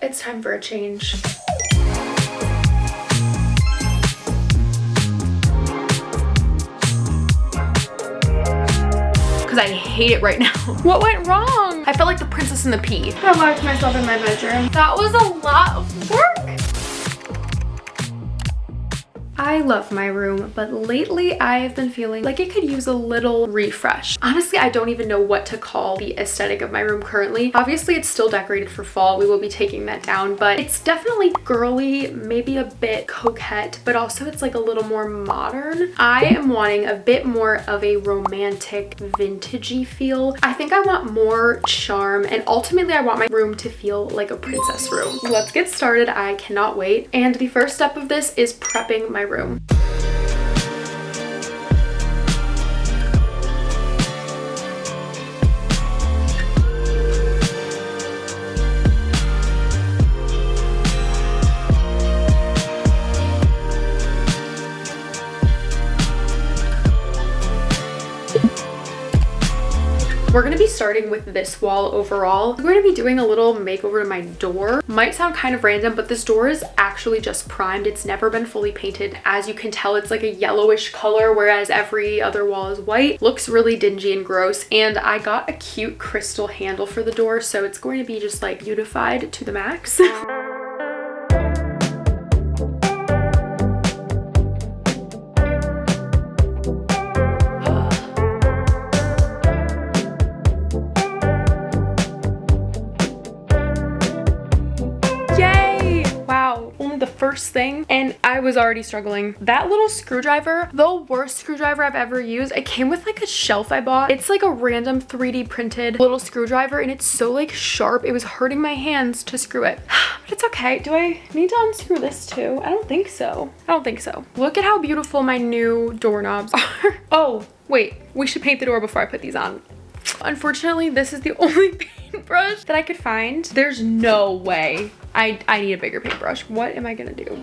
It's time for a change. Because I hate it right now. What went wrong? I felt like the princess and the pea. I locked myself in my bedroom. That was a lot of work. I love my room, but lately I have been feeling like it could use a little refresh. Honestly, I don't even know what to call the aesthetic of my room currently. Obviously, it's still decorated for fall. We will be taking that down, but it's definitely girly, maybe a bit coquette, but also it's like a little more modern. I am wanting a bit more of a romantic, vintagey feel. I think I want more charm, and ultimately I want my room to feel like a princess room. Let's get started. I cannot wait. And the first step of this is prepping my room. We're gonna be starting with this wall overall. We're gonna be doing a little makeover to my door. Might sound kind of random, but this door is actually just primed. It's never been fully painted. As you can tell, it's like a yellowish color, whereas every other wall is white. Looks really dingy and gross. And I got a cute crystal handle for the door, so it's going to be just like beautified to the max. First thing, and I was already struggling. That little screwdriver, the worst screwdriver I've ever used. It came with like a shelf I bought. It's like a random 3D printed little screwdriver, and it's so like sharp. It was hurting my hands to screw it. But it's okay. Do I need to unscrew this too? I don't think so. I don't think so. Look at how beautiful my new doorknobs are. Oh, wait. We should paint the door before I put these on. Unfortunately, this is the only paintbrush that I could find. There's no way. I need a bigger paintbrush. What am I gonna do?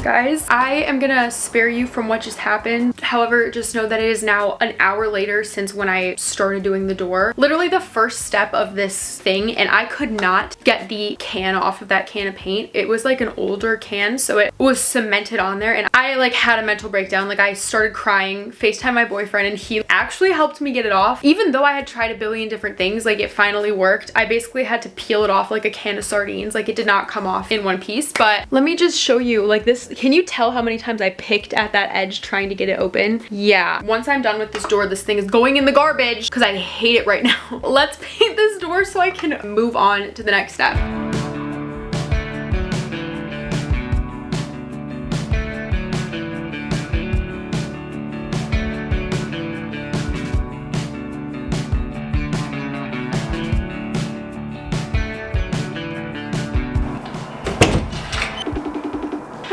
Guys, I am gonna spare you from what just happened. However, just know that it is now an hour later since when I started doing the door. Literally the first step of this thing, and I could not get the can off of that can of paint. It was like an older can, so it was cemented on there, and I like had a mental breakdown. Like I started crying, FaceTime my boyfriend, and he actually helped me get it off. Even though I had tried a billion different things, like it finally worked. I basically had to peel it off like a can of sardines. Like it did not come off in one piece, but let me just show you like this. Can you tell how many times I picked at that edge trying to get it open? Yeah. Once I'm done with this door, this thing is going in the garbage because I hate it right now. Let's paint this door so I can move on to the next step.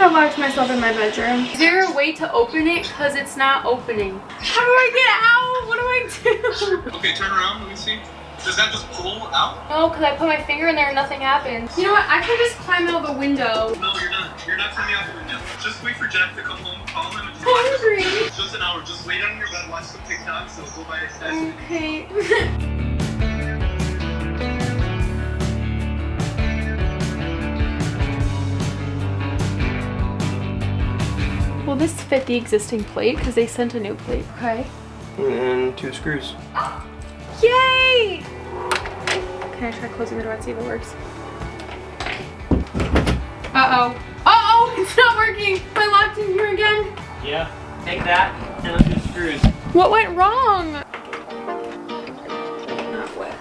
I locked myself in my bedroom. Is there a way to open it? Because it's not opening. How do I get out? What do I do? Okay, turn around. Let me see. Does that just pull out? No, because I put my finger in there and nothing happens. You know what? I can just climb out the window. No, you're not. You're not coming out the window. Just wait for Jack to come home. Call him. I'm hungry. Just an hour. Just lay down in your bed, watch some TikTok, so go by his desk. Okay. Will this fit the existing plate? Because they sent a new plate. Okay. And 2 screws. Yay! Can I try closing the door and see if it works? Uh-oh. Uh-oh! It's not working! Am I locked in here again? Yeah. Take that and undo the screws. What went wrong? Not wet.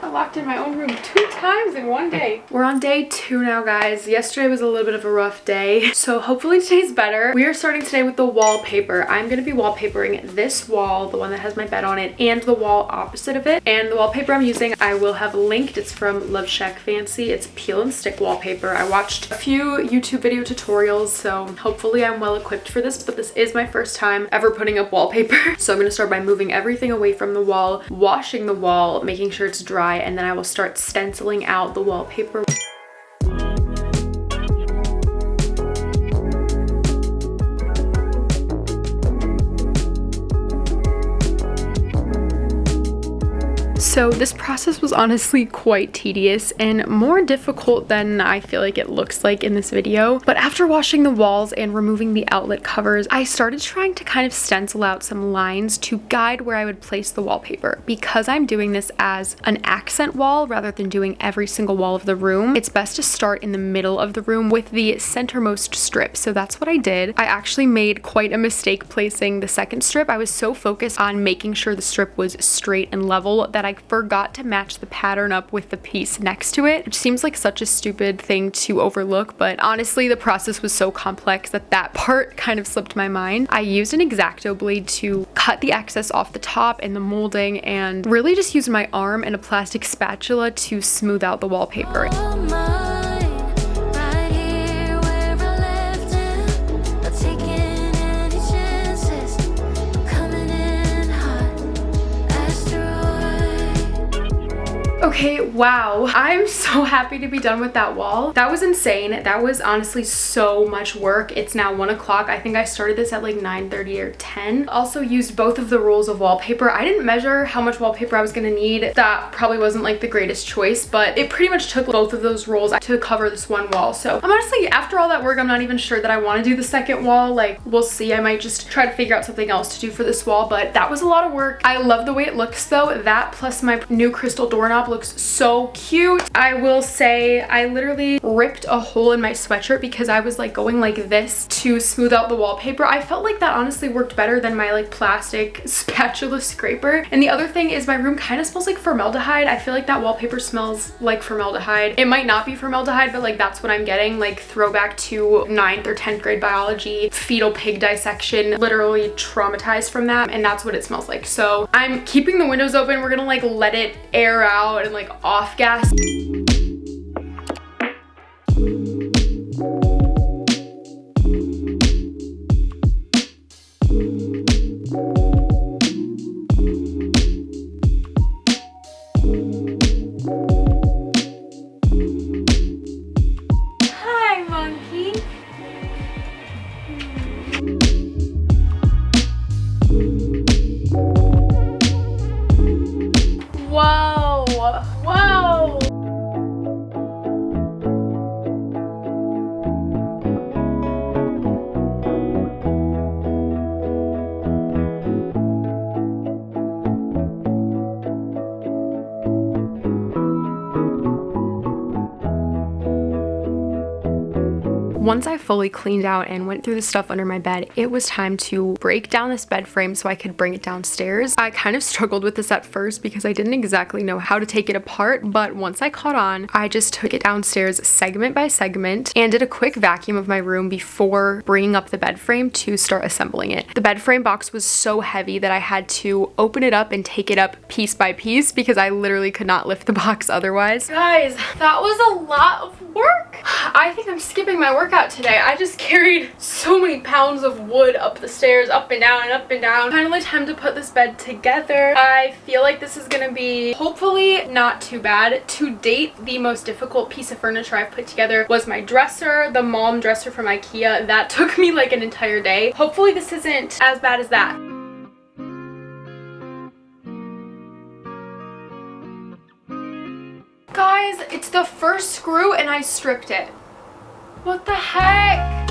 I locked in my own room 2 times in one day. We're on day 2 now, guys. Yesterday was a little bit of a rough day, so hopefully today's better. We are starting today with the wallpaper. I'm gonna be wallpapering this wall, the one that has my bed on it, and the wall opposite of it. And the wallpaper I'm using, I will have linked. It's from Love Shack Fancy. It's peel and stick wallpaper. I watched a few YouTube video tutorials, so hopefully I'm well equipped for this, but this is my first time ever putting up wallpaper. So I'm gonna start by moving everything away from the wall, washing the wall, making sure it's dry, and then I will start stenciling out the wallpaper. So this process was honestly quite tedious and more difficult than I feel like it looks like in this video. But after washing the walls and removing the outlet covers, I started trying to kind of stencil out some lines to guide where I would place the wallpaper. Because I'm doing this as an accent wall rather than doing every single wall of the room, it's best to start in the middle of the room with the centermost strip. So that's what I did. I actually made quite a mistake placing the second strip. I was so focused on making sure the strip was straight and level that I forgot to match the pattern up with the piece next to it, which seems like such a stupid thing to overlook, but honestly the process was so complex that that part kind of slipped my mind. I used an X-Acto blade to cut the excess off the top and the molding, and really just used my arm and a plastic spatula to smooth out the wallpaper. Okay, wow. I'm so happy to be done with that wall. That was insane. That was honestly so much work. It's now 1 o'clock. I think I started this at like 9:30 or 10. Also used both of the rolls of wallpaper. I didn't measure how much wallpaper I was gonna need. That probably wasn't like the greatest choice, but it pretty much took both of those rolls to cover this one wall. So I'm honestly, after all that work, I'm not even sure that I want to do the second wall. Like, we'll see. I might just try to figure out something else to do for this wall, but that was a lot of work. I love the way it looks though. That plus my new crystal doorknob looks so cute. I will say I literally ripped a hole in my sweatshirt because I was like going like this to smooth out the wallpaper. I felt like that honestly worked better than my like plastic spatula scraper. And the other thing is my room kind of smells like formaldehyde. I feel like that wallpaper smells like formaldehyde. It might not be formaldehyde, but like that's what I'm getting, like throwback to 9th or 10th grade biology, fetal pig dissection, literally traumatized from that, and that's what it smells like. So I'm keeping the windows open. We're gonna like let it air out and like off gas. Hi, monkey. Whoa. Whoa. Once I fully cleaned out and went through the stuff under my bed, it was time to break down this bed frame so I could bring it downstairs. I kind of struggled with this at first because I didn't exactly know how to take it apart, but once I caught on, I just took it downstairs segment by segment and did a quick vacuum of my room before bringing up the bed frame to start assembling it. The bed frame box was so heavy that I had to open it up and take it up piece by piece because I literally could not lift the box otherwise. Guys, that was a lot of work. I think I'm skipping my workout today. I just carried so many pounds of wood up the stairs, up and down and up and down. Finally time to put this bed together. I feel like this is gonna be hopefully not too bad. To date, the most difficult piece of furniture I've put together was my dresser, the mom dresser from IKEA. That took me like an entire day. Hopefully this isn't as bad as that. Guys, it's the first screw and I stripped it. What the heck?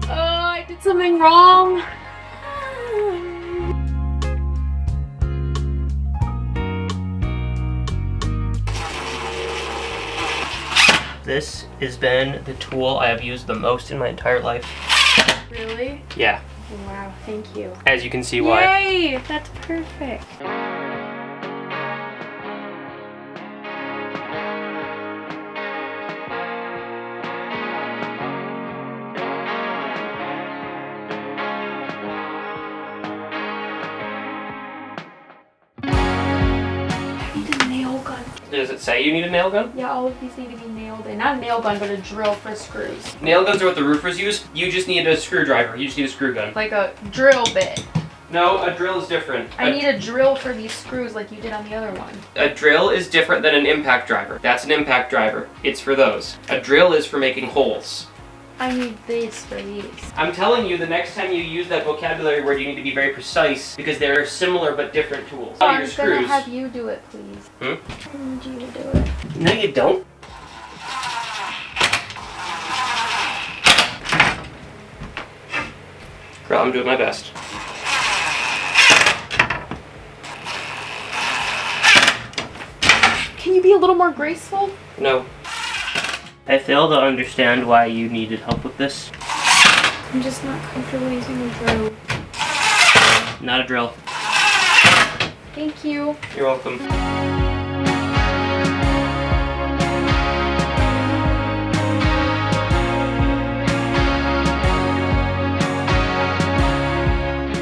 Oh, I did something wrong. This has been the tool I have used the most in my entire life. Really? Yeah. Wow, thank you. As you can see why. Yay! That's perfect. I need a nail gun. Does it say you need a nail gun? Yeah, all of these need to be nailed in. Not a nail gun, but a drill for screws. Nail guns are what the roofers use. You just need a screwdriver. You just need a screw gun. Like a drill bit. No, a drill is different. I need a drill for these screws like you did on the other one. A drill is different than an impact driver. That's an impact driver. It's for those. A drill is for making holes. I need this for these. I'm telling you, the next time you use that vocabulary word, you need to be very precise because they're similar but different tools. Oh, I'm gonna have you do it, please. I need you to do it. No, you don't. Girl, I'm doing my best. Can you be a little more graceful? No. I fail to understand why you needed help with this. I'm just not comfortable using a drill. Not a drill. Thank you. You're welcome.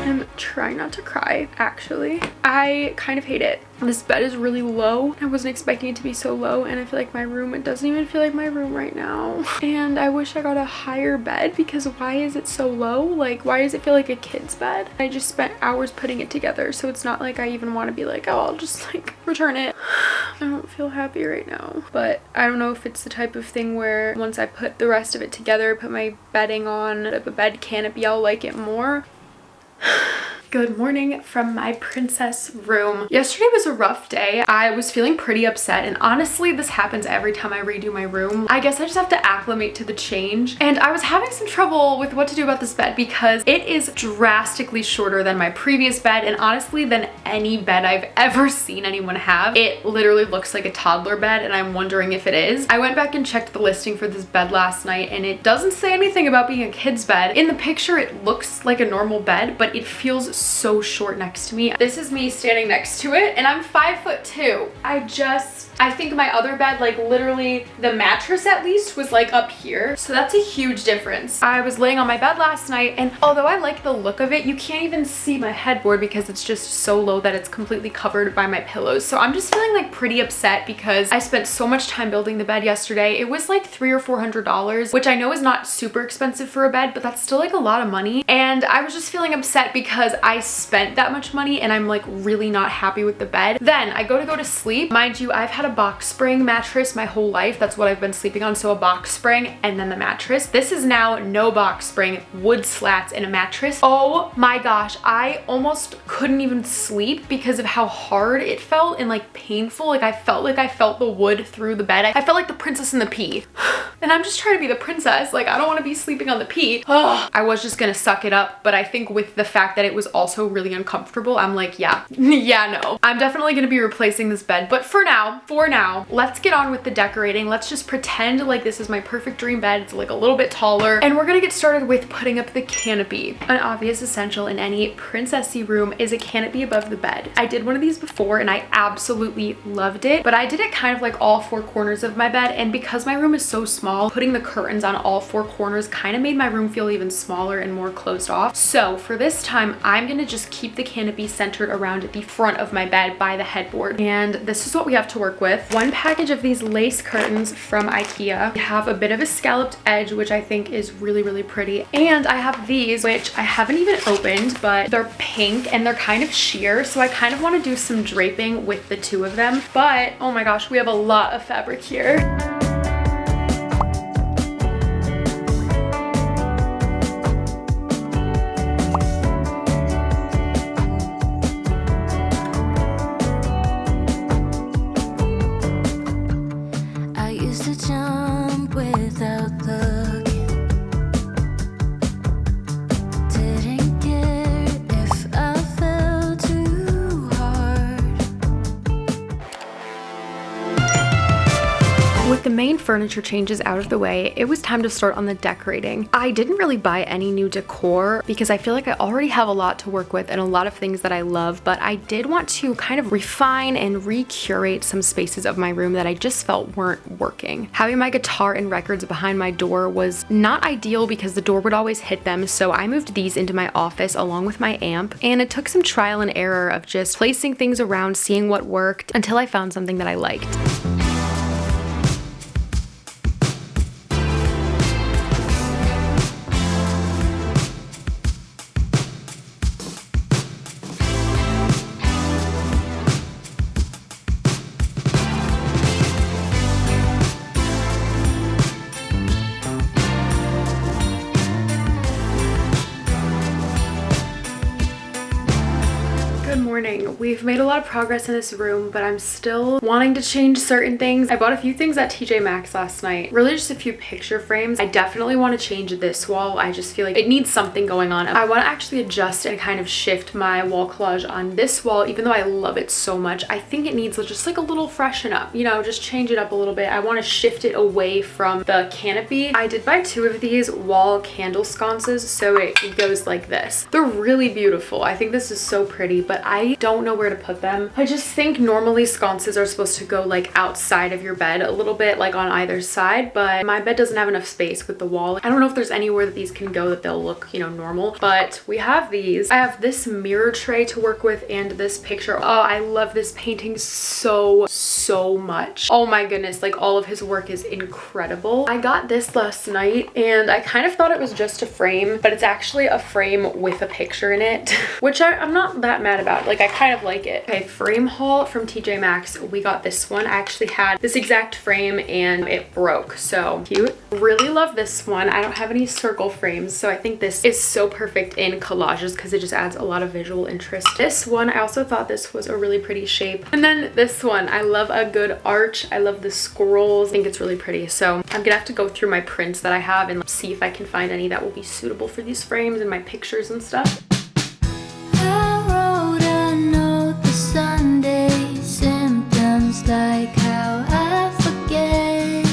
I'm trying not to cry, actually. I kind of hate it. This bed is really low. I wasn't expecting it to be so low, and I feel like my room, it doesn't even feel like my room right now. And I wish I got a higher bed because why is it so low? Like, why does it feel like a kid's bed? I just spent hours putting it together, so it's not like I even want to be like, oh, I'll just like return it. I don't feel happy right now, but I don't know if it's the type of thing where once I put the rest of it together, put my bedding on, a bed canopy, I'll like it more. Good morning from my princess room. Yesterday was a rough day. I was feeling pretty upset, and honestly, this happens every time I redo my room. I guess I just have to acclimate to the change. And I was having some trouble with what to do about this bed because it is drastically shorter than my previous bed, and honestly than any bed I've ever seen anyone have. It literally looks like a toddler bed, and I'm wondering if it is. I went back and checked the listing for this bed last night, and it doesn't say anything about being a kid's bed. In the picture, it looks like a normal bed, but it feels so short next to me. This is me standing next to it, and I'm 5'2". I think my other bed, like literally the mattress at least was like up here. So that's a huge difference. I was laying on my bed last night, and although I like the look of it, you can't even see my headboard because it's just so low that it's completely covered by my pillows. So I'm just feeling like pretty upset because I spent so much time building the bed yesterday. It was like $300 or $400, which I know is not super expensive for a bed, but that's still like a lot of money. And I was just feeling upset because I spent that much money and I'm like really not happy with the bed. Then I go to sleep. Mind you, I've had a box spring mattress my whole life. That's what I've been sleeping on. So a box spring and then the mattress. This is now no box spring, wood slats and a mattress. Oh my gosh, I almost couldn't even sleep because of how hard it felt and like painful. Like I felt the wood through the bed. I felt like the princess in the pea. And I'm just trying to be the princess. Like I don't want to be sleeping on the pea. I was just gonna suck it up, but I think with the fact that it was also really uncomfortable, I'm like, yeah, no. I'm definitely gonna be replacing this bed, but for now, let's get on with the decorating. Let's just pretend like this is my perfect dream bed. It's like a little bit taller, and we're gonna get started with putting up the canopy. An obvious essential in any princessy room is a canopy above the bed. I did one of these before and I absolutely loved it, but I did it kind of like all four corners of my bed, and because my room is so small, putting the curtains on all four corners kind of made my room feel even smaller and more closed off. So for this time, I'm gonna just keep the canopy centered around the front of my bed by the headboard, and this is what we have to work with. One package of these lace curtains from IKEA. We have a bit of a scalloped edge, which I think is really, really pretty. And I have these, which I haven't even opened, but they're pink and they're kind of sheer. So I kind of want to do some draping with the two of them. But oh my gosh, we have a lot of fabric here. furniture changes out of the way, it was time to start on the decorating. I didn't really buy any new decor because I feel like I already have a lot to work with and a lot of things that I love, but I did want to kind of refine and recurate some spaces of my room that I just felt weren't working. Having my guitar and records behind my door was not ideal because the door would always hit them, so I moved these into my office along with my amp, and it took some trial and error of just placing things around, seeing what worked, until I found something that I liked. We've made a lot of progress in this room, but I'm still wanting to change certain things. I bought a few things at TJ Maxx last night, really just a few picture frames. I definitely want to change this wall. I just feel like it needs something going on. I want to actually adjust and kind of shift my wall collage on this wall, even though I love it so much. I think it needs just like a little freshen up, you know, just change it up a little bit. I want to shift it away from the canopy. I did buy 2 of these wall candle sconces, so it goes like this. They're really beautiful. I think this is so pretty, but I don't know where to put them. I just think normally sconces are supposed to go like outside of your bed a little bit, like on either side, but my bed doesn't have enough space with the wall. I don't know if there's anywhere that these can go that they'll look, you know, normal, but we have these. I have this mirror tray to work with and this picture. Oh, I love this painting so much. Oh my goodness, like all of his work is incredible. I got this last night and I kind of thought it was just a frame, but it's actually a frame with a picture in it, which I'm not that mad about. Like I kind of like it. Okay, frame haul from TJ Maxx. We got this one. I actually had this exact frame and it broke, so cute. Really love this one. I don't have any circle frames, so I think this is so perfect in collages because it just adds a lot of visual interest. This one, I also thought this was a really pretty shape. And then this one, I love a good arch. I love the squirrels. I think it's really pretty. So I'm gonna have to go through my prints that I have and see if I can find any that will be suitable for these frames and my pictures and stuff. Like how I forget,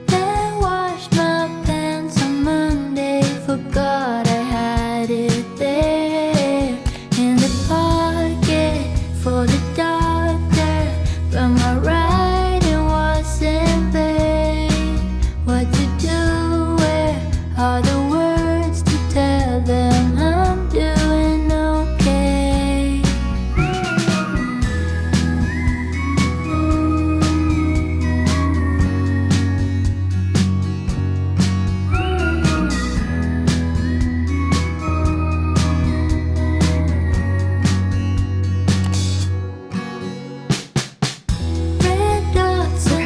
then washed my pants on Monday, forgot I had it there in the pocket for the doctor, but my writing wasn't there. What to do, where are the words to tell them I'm doing okay?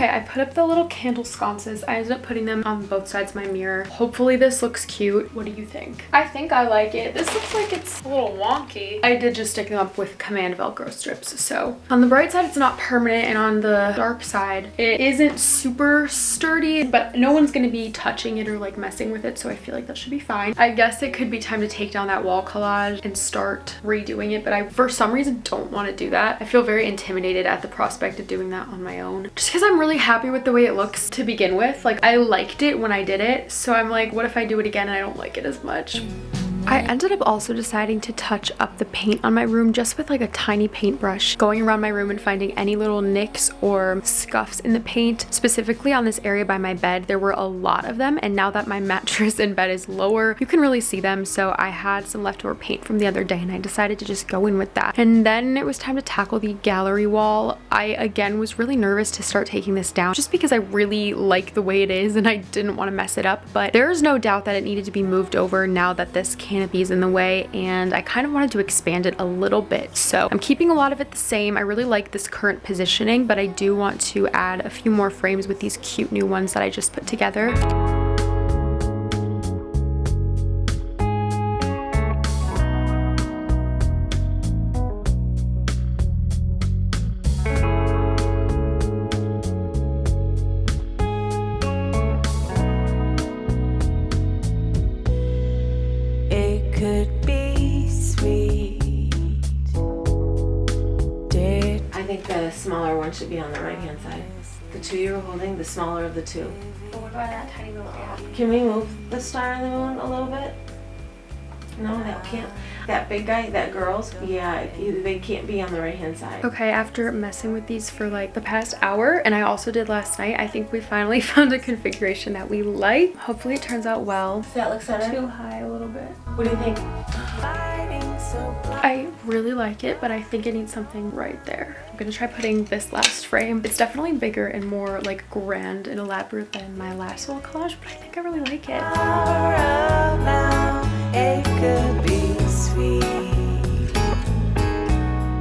I put up the little candle sconces. I ended up putting them on both sides of my mirror. Hopefully this looks cute. What do you think? I think I like it. This looks like it's a little wonky. I did just stick them up with command Velcro strips. So on the bright side, it's not permanent, and on the dark side, it isn't super sturdy, but no one's gonna be touching it or like messing with it, so I feel like that should be fine. I guess it could be time to take down that wall collage and start redoing it, but I, for some reason, don't want to do that. I feel very intimidated at the prospect of doing that on my own, just because I'm really happy with the way it looks to begin with. Like I liked it when I did it, so I'm like, what if I do it again and I don't like it as much? I ended up also deciding to touch up the paint on my room just with like a tiny paintbrush, going around my room and finding any little nicks or scuffs in the paint. Specifically on this area by my bed, there were a lot of them, and now that my mattress in bed is lower, you can really see them. So I had some leftover paint from the other day and I decided to just go in with that. And then it was time to tackle the gallery wall. I again was really nervous to start taking this down just because I really like the way it is and I didn't want to mess it up, but there is no doubt that it needed to be moved over now that this canopy is in the way, and I kind of wanted to expand it a little bit. So I'm keeping a lot of it the same. I really like this current positioning, but I do want to add a few more frames with these cute new ones that I just put together. Could be sweet. I think the smaller one should be on the right hand side. The two you were holding, the smaller of the two. But what about that tiny little gap? Can we move the star and the moon a little bit? No, that can't. That big guy, that girl's, yeah, they can't be on the right hand side. Okay, after messing with these for like the past hour, and I also did last night, I think we finally found a configuration that we like. Hopefully it turns out well. Does that look better? Too high a little bit. What do you think? I really like it, but I think it needs something right there. I'm gonna try putting this last frame. It's definitely bigger and more like grand and elaborate than my last wall collage, but I think I really like it. It could be sweet.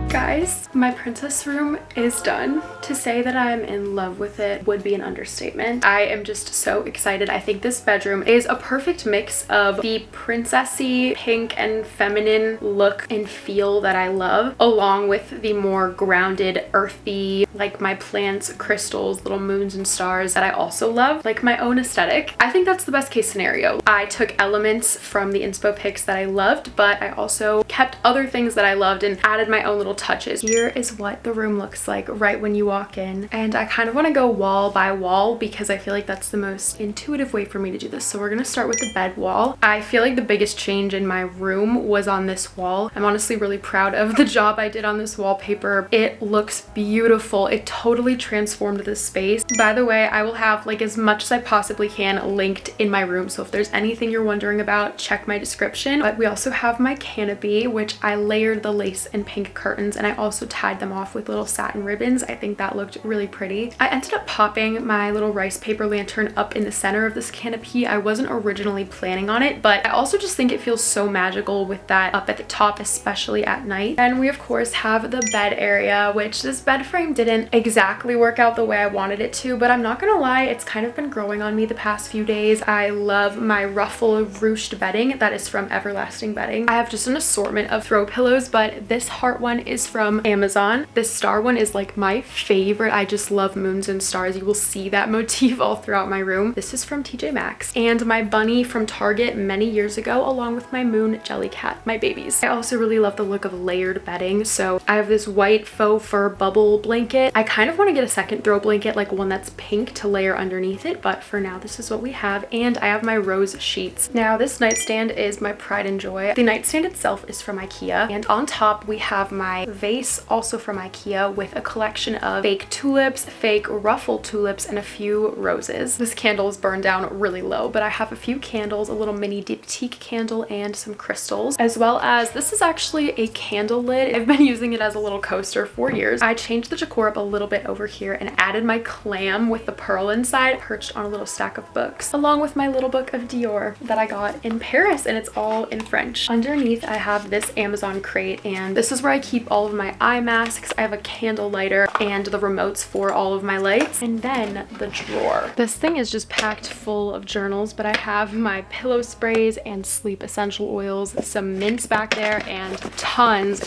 Guys, my princess room is done. To say that I'm in love with it would be an understatement. I am just so excited. I think this bedroom is a perfect mix of the princessy, pink, and feminine look and feel that I love, along with the more grounded, earthy, like my plants, crystals, little moons and stars that I also love, like my own aesthetic. I think that's the best case scenario. I took elements from the inspo pics that I loved, but I also kept other things that I loved and added my own little touches. Here is what the room looks like right when you walk in, and I kind of want to go wall by wall because I feel like that's the most intuitive way for me to do this. So we're gonna start with the bed wall. I feel like the biggest change in my room was on this wall. I'm honestly really proud of the job I did on this wallpaper. It looks beautiful. It totally transformed this space. By the way, I will have like as much as I possibly can linked in my room, so if there's anything you're wondering about, check my description. But we also have my canopy, which I layered the lace and pink curtains, and I also tied them off with little satin ribbons. I think that looked really pretty. I ended up popping my little rice paper lantern up in the center of this canopy. I wasn't originally planning on it, but I also just think it feels so magical with that up at the top, especially at night. And we of course have the bed area, which this bed frame didn't exactly work out the way I wanted it to, but I'm not gonna lie, it's kind of been growing on me the past few days. I love my ruffle ruched bedding that is from Everlasting Bedding. I have just an assortment of throw pillows, but this heart one is from Amazon. This star one is like my favorite. I just love moons and stars. You will see that motif all throughout my room. This is from TJ Maxx, and my bunny from Target many years ago, along with my moon jellycat, my babies. I also really love the look of layered bedding, so I have this white faux fur bubble blanket. I kind of want to get a second throw blanket, like one that's pink, to layer underneath it, but for now this is what we have. And I have my rose sheets. Now this nightstand is my pride and joy. The nightstand itself is from IKEA, and on top we have my vase, also from IKEA, with a collection of fake tulips, fake ruffled tulips, and a few roses. This candle is burned down really low, but I have a few candles, a little mini diptyque candle and some crystals, as well as this is actually a candle lid. I've been using it as a little coaster for years. I changed the decor up a little bit over here and added my clam with the pearl inside, perched on a little stack of books, along with my little book of Dior that I got in Paris, and it's all in French. Underneath I have this Amazon crate, and this is where I keep all of my eye masks. I have a candle lighter and the remotes for all of my lights, and then the drawer. This thing is just packed full of journals, but I have my pillow sprays and sleep essential oils, some mints back there, and tons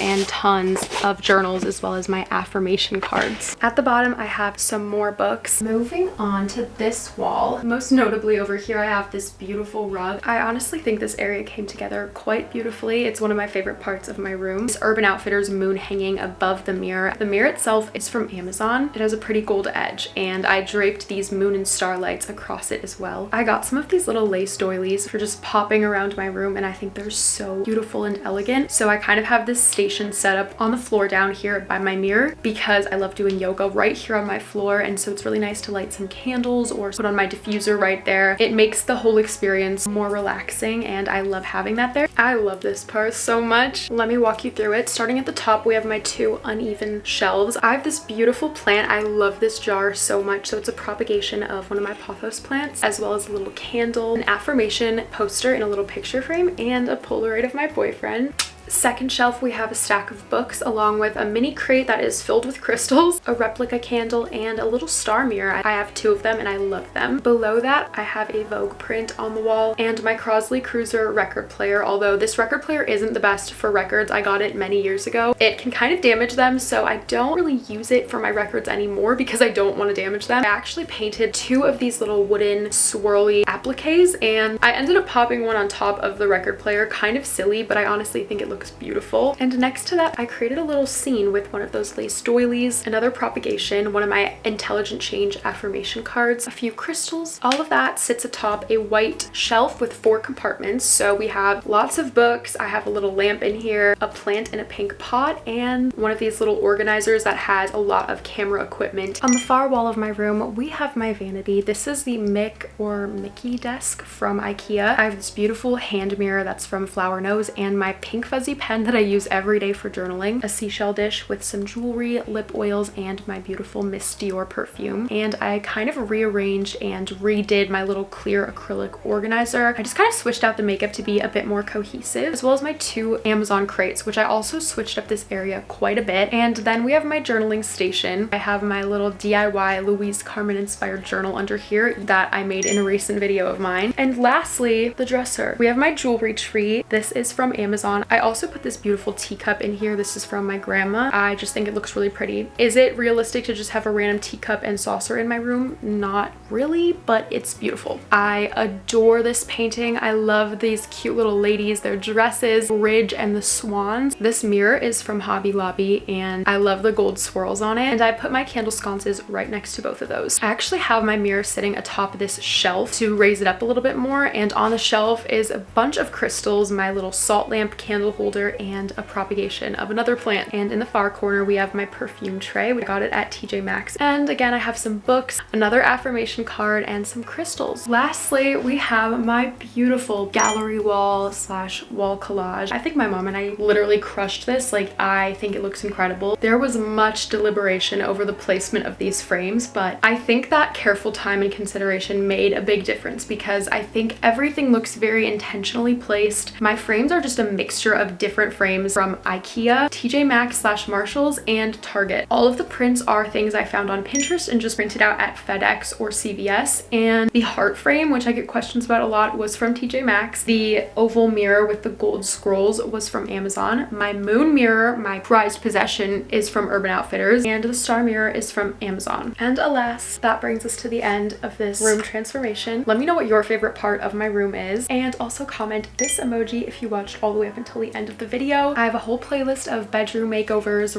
of journals, as well as my affirmation cards. At the bottom I have some more books. Moving on to this wall, most notably over here I have this beautiful rug. I honestly think this area came together quite beautifully. It's one of my favorite parts of my room. This Urban Outfitters moon hanging above the mirror. The mirror itself is from Amazon. It has a pretty gold edge, and I draped these moon and star lights across it as well. I got some of these little lace doilies for just popping around my room, and I think they're so beautiful and elegant. So I kind of have this station set up on the floor down here by my mirror because I love doing yoga right here on my floor, and so it's really nice to light some candles or put on my diffuser right there. It makes the whole experience more relaxing, and I love having that there. I love this part so much. Let me walk you through it. Starting at the top, we have my two uneven shelves. I have this beautiful plant. I love this jar so much. So it's a propagation of one of my pothos plants, as well as a little candle, an affirmation poster in a little picture frame, and a Polaroid of my boyfriend. Second shelf, we have a stack of books along with a mini crate that is filled with crystals, a replica candle, and a little star mirror. I have two of them and I love them. Below that, I have a Vogue print on the wall and my Crosley Cruiser record player, although this record player isn't the best for records. I got it many years ago. It can kind of damage them, so I don't really use it for my records anymore because I don't want to damage them. I actually painted two of these little wooden swirly appliques, and I ended up popping one on top of the record player. Kind of silly, but I honestly think it looks looks beautiful. And next to that, I created a little scene with one of those lace doilies, another propagation, one of my intelligent change affirmation cards, a few crystals. All of that sits atop a white shelf with 4 compartments. So we have lots of books. I have a little lamp in here, a plant in a pink pot, and one of these little organizers that has a lot of camera equipment. On the far wall of my room, we have my vanity. This is the Mickey desk from IKEA. I have this beautiful hand mirror that's from Flower Nose and my pink fuzzy pen that I use every day for journaling, a seashell dish with some jewelry, lip oils, and my beautiful Miss Dior perfume. And I kind of rearranged and redid my little clear acrylic organizer. I just kind of switched out the makeup to be a bit more cohesive, as well as my 2 Amazon crates, which I also switched up this area quite a bit. And then we have my journaling station. I have my little DIY Louise Carmen inspired journal under here that I made in a recent video of mine. And lastly, the dresser. We have my jewelry tree. This is from Amazon. I also put this beautiful teacup in here. This is from my grandma. I just think it looks really pretty. Is it realistic to just have a random teacup and saucer in my room? Not really, but it's beautiful. I adore this painting. I love these cute little ladies, their dresses, Ridge and the swans. This mirror is from Hobby Lobby and I love the gold swirls on it. And I put my candle sconces right next to both of those. I actually have my mirror sitting atop this shelf to raise it up a little bit more, and on the shelf is a bunch of crystals, my little salt lamp candle holder, and a propagation of another plant. And in the far corner we have my perfume tray. We got it at TJ Maxx. And again, I have some books, another affirmation card, and some crystals. Lastly, we have my beautiful gallery wall / wall collage. I think my mom and I literally crushed this. Like, I think it looks incredible. There was much deliberation over the placement of these frames, but I think that careful time and consideration made a big difference because I think everything looks very intentionally placed. My frames are just a mixture of different frames from IKEA, TJ Maxx / Marshalls, and Target. All of the prints are things I found on Pinterest and just printed out at FedEx or CVS. And the heart frame, which I get questions about a lot, was from TJ Maxx. The oval mirror with the gold scrolls was from Amazon. My moon mirror, my prized possession, is from Urban Outfitters, and the star mirror is from Amazon. And alas, that brings us to the end of this room transformation. Let me know what your favorite part of my room is, and also comment this emoji if you watched all the way up until the end of the video. I have a whole playlist of bedroom makeovers,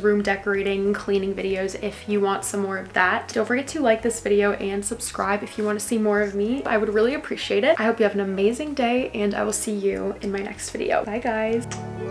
room decorating, cleaning videos if you want some more of that. Don't forget to like this video and subscribe if you want to see more of me. I would really appreciate it. I hope you have an amazing day, and I will see you in my next video. Bye guys.